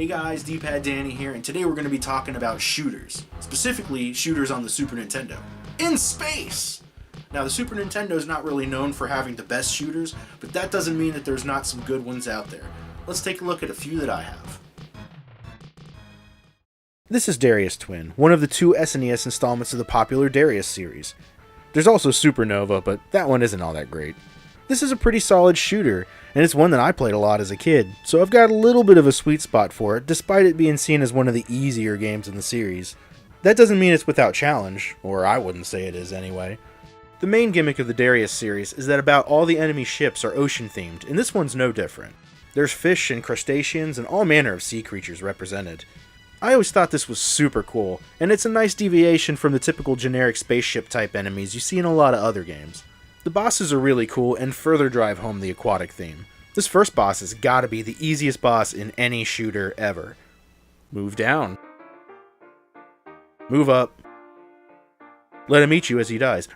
Hey guys, D-Pad Danny here, and today we're going to be talking about shooters. Specifically, shooters on the Super Nintendo. In space! Now, the Super Nintendo is not really known for having the best shooters, but that doesn't mean that there's not some good ones out there. Let's take a look at a few that I have. This is Darius Twin, one of the two SNES installments of the popular Darius series. There's also Supernova, but that one isn't all that great. This is a pretty solid shooter, and it's one that I played a lot as a kid, so I've got a little bit of a sweet spot for it, despite it being seen as one of the easier games in the series. That doesn't mean it's without challenge, or I wouldn't say it is anyway. The main gimmick of the Darius series is that about all the enemy ships are ocean-themed, and this one's no different. There's fish and crustaceans and all manner of sea creatures represented. I always thought this was super cool, and it's a nice deviation from the typical generic spaceship type enemies you see in a lot of other games. The bosses are really cool and further drive home the aquatic theme. This first boss has gotta be the easiest boss in any shooter ever. Move down. Move up. Let him eat you as he dies.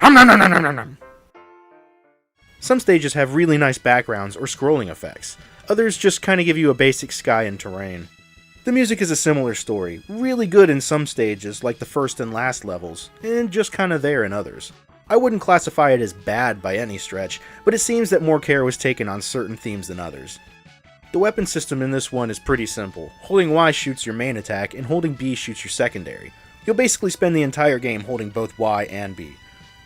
Some stages have really nice backgrounds or scrolling effects. Others just kinda give you a basic sky and terrain. The music is a similar story, really good in some stages like the first and last levels, and just kinda there in others. I wouldn't classify it as bad by any stretch, but it seems that more care was taken on certain themes than others. The weapon system in this one is pretty simple. Holding Y shoots your main attack, and holding B shoots your secondary. You'll basically spend the entire game holding both Y and B.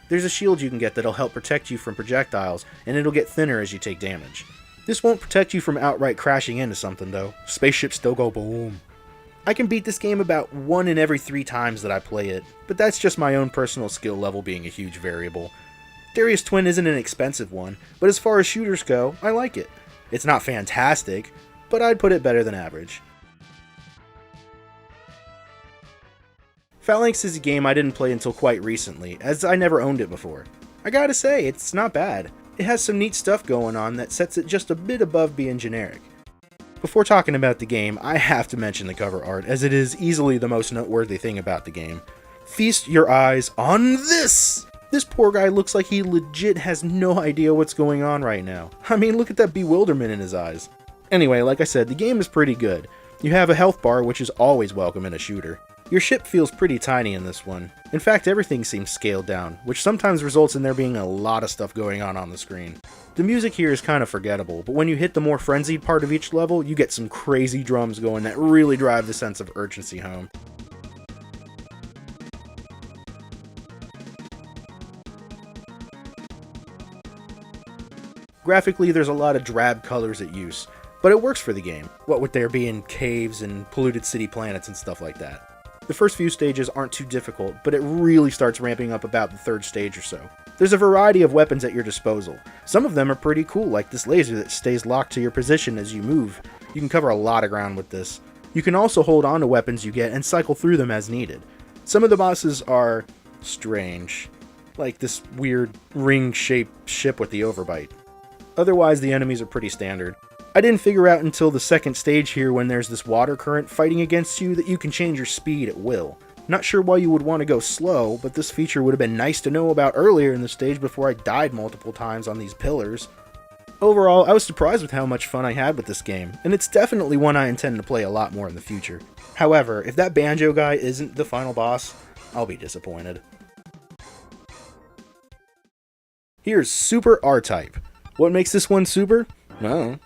There's a shield you can get that'll help protect you from projectiles, and it'll get thinner as you take damage. This won't protect you from outright crashing into something though. Spaceships still go boom. I can beat this game about 1 in every 3 times that I play it, but that's just my own personal skill level being a huge variable. Darius Twin isn't an expensive one, but as far as shooters go, I like it. It's not fantastic, but I'd put it better than average. Lynx is a game I didn't play until quite recently, as I never owned it before. I gotta say, it's not bad. It has some neat stuff going on that sets it just a bit above being generic. Before talking about the game, I have to mention the cover art, as it is easily the most noteworthy thing about the game. Feast your eyes on this! This poor guy looks like he legit has no idea what's going on right now. I mean, look at that bewilderment in his eyes. Anyway, like I said, the game is pretty good. You have a health bar, which is always welcome in a shooter. Your ship feels pretty tiny in this one. In fact, everything seems scaled down, which sometimes results in there being a lot of stuff going on the screen. The music here is kind of forgettable, but when you hit the more frenzied part of each level, you get some crazy drums going that really drive the sense of urgency home. Graphically, there's a lot of drab colors at use, but it works for the game, what with there being caves and polluted city planets and stuff like that. The first few stages aren't too difficult, but it really starts ramping up about the third stage or so. There's a variety of weapons at your disposal. Some of them are pretty cool, like this laser that stays locked to your position as you move. You can cover a lot of ground with this. You can also hold on to weapons you get and cycle through them as needed. Some of the bosses are strange, like this weird ring-shaped ship with the overbite. Otherwise, the enemies are pretty standard. I didn't figure out until the second stage here when there's this water current fighting against you that you can change your speed at will. Not sure why you would want to go slow, but this feature would have been nice to know about earlier in the stage before I died multiple times on these pillars. Overall, I was surprised with how much fun I had with this game, and it's definitely one I intend to play a lot more in the future. However, if that banjo guy isn't the final boss, I'll be disappointed. Here's Super RType. What makes this one super? No.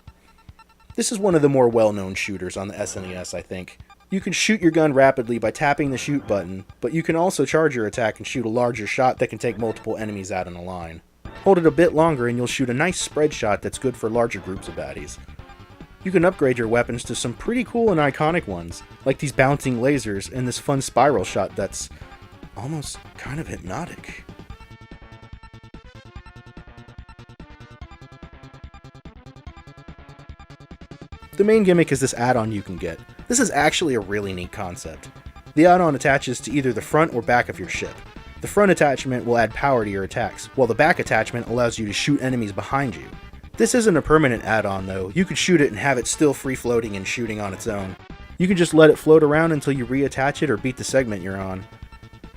This is one of the more well-known shooters on the SNES, I think. You can shoot your gun rapidly by tapping the shoot button, but you can also charge your attack and shoot a larger shot that can take multiple enemies out in a line. Hold it a bit longer and you'll shoot a nice spread shot that's good for larger groups of baddies. You can upgrade your weapons to some pretty cool and iconic ones, like these bouncing lasers and this fun spiral shot that's almost kind of hypnotic. The main gimmick is this add-on you can get. This is actually a really neat concept. The add-on attaches to either the front or back of your ship. The front attachment will add power to your attacks, while the back attachment allows you to shoot enemies behind you. This isn't a permanent add-on though. You could shoot it and have it still free-floating and shooting on its own. You can just let it float around until you reattach it or beat the segment you're on.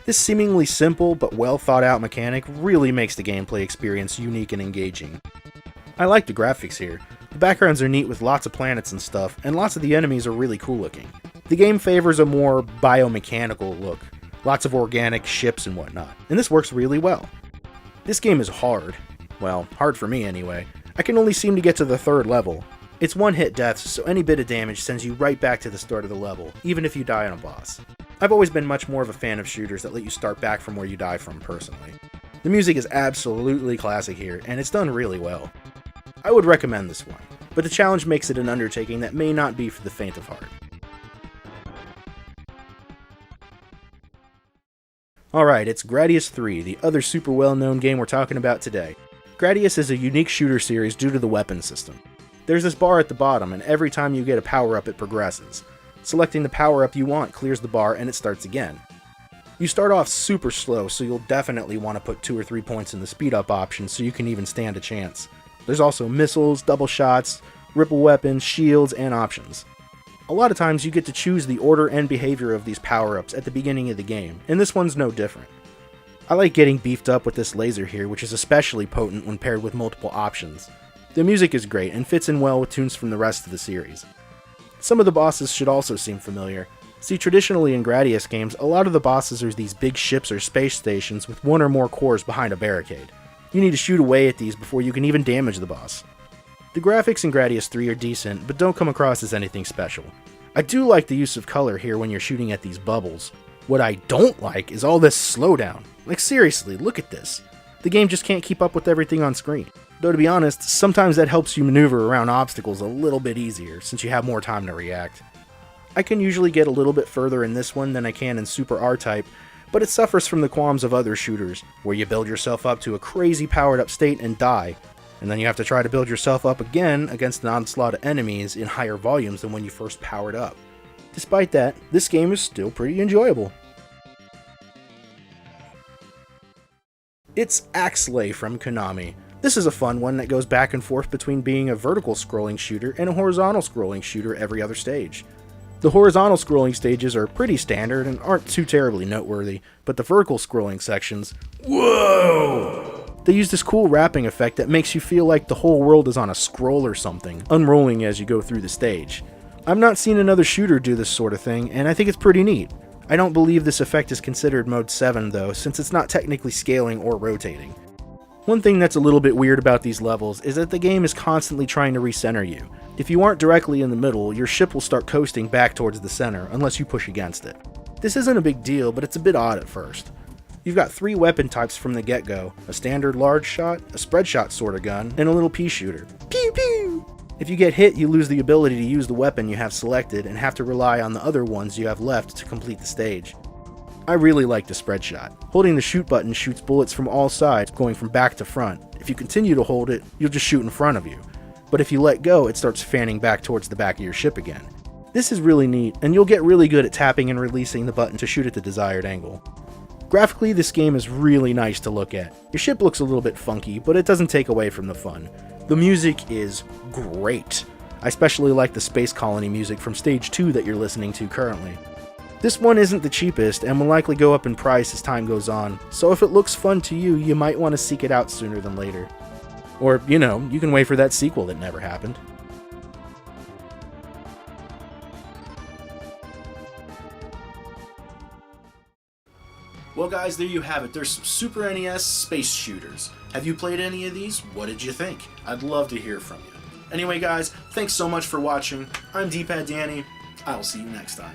This seemingly simple but well thought out mechanic really makes the gameplay experience unique and engaging. I like the graphics here. The backgrounds are neat with lots of planets and stuff, and lots of the enemies are really cool looking. The game favors a more biomechanical look, lots of organic ships and whatnot, and this works really well. This game is hard. Well, hard for me anyway. I can only seem to get to the 3rd level. It's one-hit deaths, so any bit of damage sends you right back to the start of the level, even if you die on a boss. I've always been much more of a fan of shooters that let you start back from where you die from, personally. The music is absolutely classic here, and it's done really well. I would recommend this one, but the challenge makes it an undertaking that may not be for the faint of heart. Alright, it's Gradius III, the other super well-known game we're talking about today. Gradius is a unique shooter series due to the weapon system. There's this bar at the bottom, and every time you get a power-up it progresses. Selecting the power-up you want clears the bar and it starts again. You start off super slow, so you'll definitely want to put 2 or 3 points in the speed-up option so you can even stand a chance. There's also missiles, double shots, ripple weapons, shields, and options. A lot of times you get to choose the order and behavior of these power-ups at the beginning of the game, and this one's no different. I like getting beefed up with this laser here, which is especially potent when paired with multiple options. The music is great and fits in well with tunes from the rest of the series. Some of the bosses should also seem familiar. See, traditionally in Gradius games, a lot of the bosses are these big ships or space stations with 1 or more cores behind a barricade. You need to shoot away at these before you can even damage the boss. The graphics in Gradius 3 are decent, but don't come across as anything special. I do like the use of color here when you're shooting at these bubbles. What I don't like is all this slowdown. Like seriously, look at this. The game just can't keep up with everything on screen. Though to be honest, sometimes that helps you maneuver around obstacles a little bit easier, since you have more time to react. I can usually get a little bit further in this one than I can in Super RType, but it suffers from the qualms of other shooters, where you build yourself up to a crazy powered up state and die, and then you have to try to build yourself up again against an onslaught of enemies in higher volumes than when you first powered up. Despite that, this game is still pretty enjoyable. It's Axlay from Konami. This is a fun one that goes back and forth between being a vertical scrolling shooter and a horizontal scrolling shooter every other stage. The horizontal scrolling stages are pretty standard and aren't too terribly noteworthy, but the vertical scrolling sections, whoa! They use this cool wrapping effect that makes you feel like the whole world is on a scroll or something, unrolling as you go through the stage. I've not seen another shooter do this sort of thing, and I think it's pretty neat. I don't believe this effect is considered Mode 7 though, since it's not technically scaling or rotating. One thing that's a little bit weird about these levels is that the game is constantly trying to recenter you. If you aren't directly in the middle, your ship will start coasting back towards the center, unless you push against it. This isn't a big deal, but it's a bit odd at first. You've got 3 weapon types from the get-go, a standard large shot, a spread shot sort of gun, and a little pea shooter. Pew-pew! If you get hit, you lose the ability to use the weapon you have selected and have to rely on the other ones you have left to complete the stage. I really like the spread shot. Holding the shoot button shoots bullets from all sides, going from back to front. If you continue to hold it, you'll just shoot in front of you. But if you let go, it starts fanning back towards the back of your ship again. This is really neat, and you'll get really good at tapping and releasing the button to shoot at the desired angle. Graphically, this game is really nice to look at. Your ship looks a little bit funky, but it doesn't take away from the fun. The music is great. I especially like the Space Colony music from Stage 2 that you're listening to currently. This one isn't the cheapest and will likely go up in price as time goes on, so if it looks fun to you, you might want to seek it out sooner than later. Or, you know, you can wait for that sequel that never happened. Well guys, there you have it. There's some Super NES space shooters. Have you played any of these? What did you think? I'd love to hear from you. Anyway guys, thanks so much for watching. I'm D-Pad Danny. I'll see you next time.